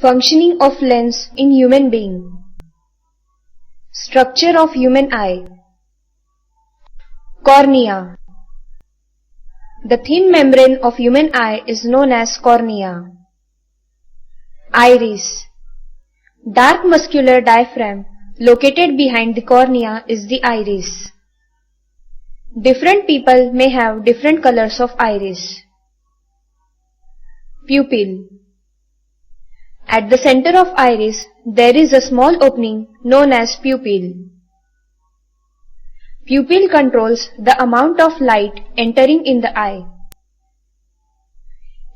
Functioning of lens in human being. Structure of human eye. Cornea. The thin membrane of human eye is known as cornea. Iris. Dark muscular diaphragm located behind the cornea is the iris. Different people may have different colors of iris. Pupil. At the center of iris, there is a small opening known as pupil. Pupil controls the amount of light entering in the eye.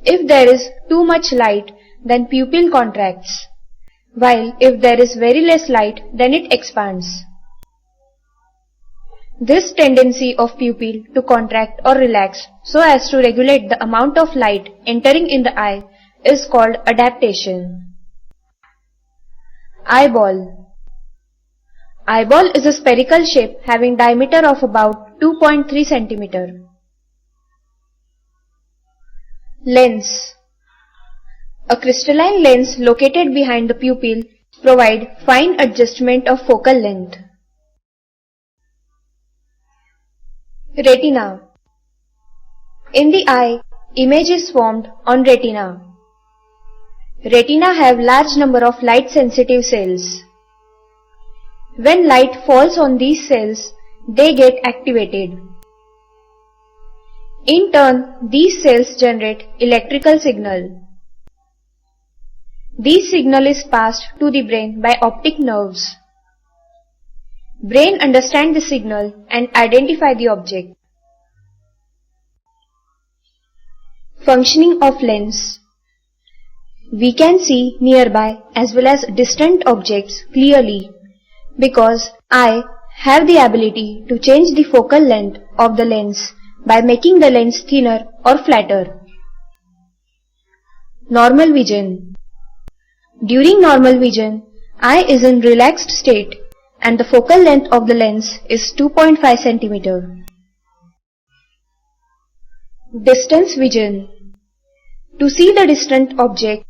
If there is too much light, then pupil contracts, while if there is very less light, then it expands. This tendency of pupil to contract or relax so as to regulate the amount of light entering in the eye is called adaptation. Eyeball. Eyeball is a spherical shape having diameter of about 2.3 cm. Lens. A crystalline lens located behind the pupil provides fine adjustment of focal length. Retina. In the eye, image is formed on retina. Retina have large number of light-sensitive cells. When light falls on these cells, they get activated. In turn, these cells generate electrical signal. This signal is passed to the brain by optic nerves. Brain understands the signal and identify the object. Functioning of lens. We can see nearby as well as distant objects clearly because eye have the ability to change the focal length of the lens by making the lens thinner or flatter. Normal vision. During normal vision, eye is in relaxed state and the focal length of the lens is 2.5 cm. Distance vision. To see the distant object,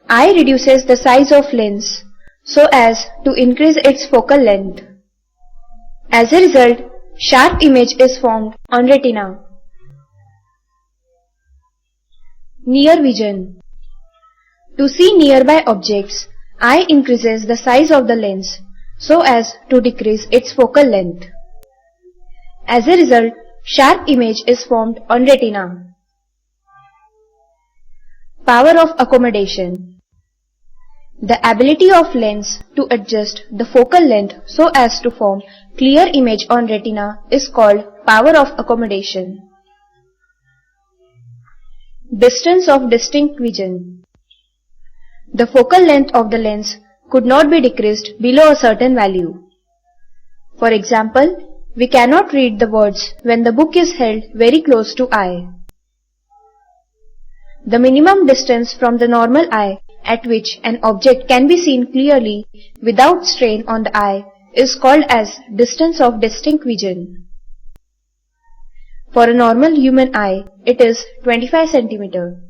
eye reduces the size of lens so as to increase its focal length. As a result, sharp image is formed on retina. Near vision. To see nearby objects, eye increases the size of the lens so as to decrease its focal length. As a result, sharp image is formed on retina. Power of accommodation. The ability of lens to adjust the focal length so as to form clear image on retina is called power of accommodation. Distance of distinct vision. The focal length of the lens could not be decreased below a certain value. For example, we cannot read the words when the book is held very close to eye. The minimum distance from the normal eye at which an object can be seen clearly without strain on the eye is called as distance of distinct vision. For a normal human eye, it is 25 cm.